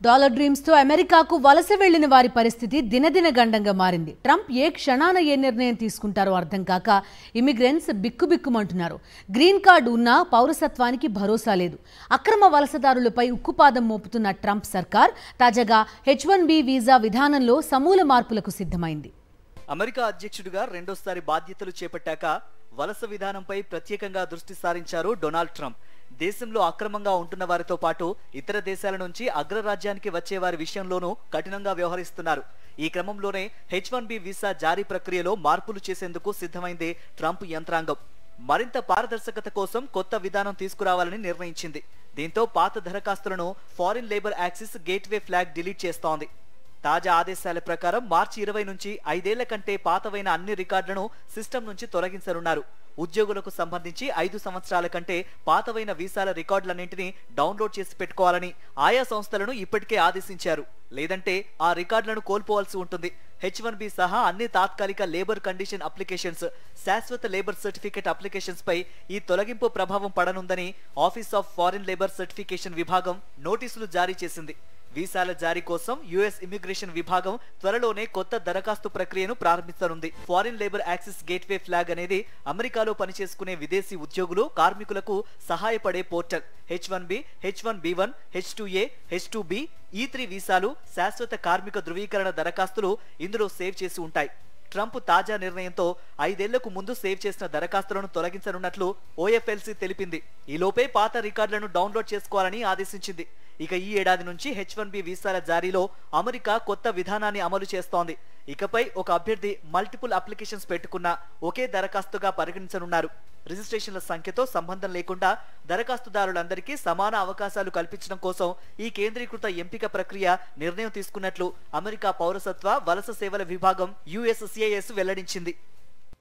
Dollar dreams తో అమెరికాకు వలస వెళ్లిన వారి పరిస్థితి దినదిన గండంగా మారింది. ట్రంప్ ఏ క్షణాన ఏ నిర్ణయం తీసుకుంటారో అర్థం కాక ఇమిగ్రెంట్స్ బిక్కుబిక్కుమంటున్నారు. గ్రీన్ కార్డు ఉన్నా పౌరసత్వానికి భరోసా లేదు. అక్రమ వలసదారులపై ఉక్కుపాదం మోపుతున్న ట్రంప్ సర్కార్ తాజాగా H1B వీసా విధానంలో సమూల మార్పులకు సిద్ధమైంది. అమెరికా అధ్యక్షుడిగా రెండోసారి బాధ్యతలు చేపట్టాక వలస విధానంపై ప్రత్యేకంగా దృష్టి సారించారు డొనాల్డ్ ట్రంప్. దేశంలో అక్రమంగా ఉంటున్న వారితో పాటు ఇతర దేశాల నుంచి అగ్రరాజ్యానికి వచ్చే వారి విషయంలోనూ కఠినంగా వ్యవహరిస్తున్నారు. ఈ క్రమంలోనే H1B వీసా జారీ ప్రక్రియలో మార్పులు చేసేందుకు సిద్ధమైంది ట్రంప్ యంత్రాంగం. మరింత పారదర్శకత కోసం కొత్త విధానం తీసుకురావాలని నిర్ణయించింది. దీంతో పాత దరఖాస్తులను foreign labour access gateway flag delete చేస్తోంది. తాజా ఆదేశాల ప్రకారం మార్చి 20 నుంచి 5 ఏళ్ల కంటే పాతవైన అన్ని రికార్డులను సిస్టమ్ నుంచి తొలగించనున్నారు. ఉద్యోగులకు సంబంధించి 5 సంవత్సరాల కంటే పాతవైన వీసాల రికార్డులన్నింటినీ డౌన్లోడ్ చేసి పెట్టుకోవాలని ఆయా సంస్థలను ఇప్పటికే ఆదేశించారు. లేదంటే ఆ రికార్డులను కోల్పోవాల్సి ఉంటుంది. H1B సహా అన్ని తాత్కాలిక లేబర్ కండిషన్ అప్లికేషన్స్, శాశ్వత లేబర్ సర్టిఫికేట్ అప్లికేషన్స్ పై ఈ తొలగింపు ప్రభావం పడనుందని office of foreign labour certification విభాగం నోటీసులు జారీ చేసింది. వీసాల జారీ కోసం US ఇమిగ్రేషన్ విభాగం త్వరలోనే కొత్త దరఖాస్తు ప్రక్రియను ప్రారంభించనుంది. Foreign labour access gateway flag అనేది అమెరికాలో పనిచేసుకునే విదేశీ ఉద్యోగులు, కార్మికులకు సహాయపడే portal. H1B, H1B1, H2A, H2B, E3 వీసాలు, శాశ్వత కార్మిక ధృవీకరణ దరఖాస్తులు ఇందులో సేవ్ చేసి ఉంటాయి. ట్రంప్ తాజా నిర్ణయంతో 5 ఏళ్లకు ముందు సేవ్ చేసిన దరఖాస్తులను తొలగించనున్నట్లు OFLC తెలిపింది. ఈలోపే పాత రికార్డులను డౌన్లోడ్ చేసుకోవాలని ఆదేశించింది. ఇక ఈ ఏడాది నుంచి H1B వీసాల జారీలో అమెరికా కొత్త విధానాన్ని అమలు చేస్తోంది. ఇకపై ఒక అభ్యర్థి మల్టిపుల్ అప్లికేషన్స్ పెట్టుకున్న ఒకే దరఖాస్తుగా పరిగణించనున్నారు. రిజిస్ట్రేషన్ల సంఖ్యతో సంబంధం లేకుండా దరఖాస్తుదారులందరికీ సమాన అవకాశాలు కల్పించడం కోసం ఈ కేంద్రీకృత ఎంపిక ప్రక్రియ నిర్ణయం తీసుకున్నట్లు అమెరికా పౌరసత్వ వలస సేవల విభాగం USCIS వెల్లడించింది.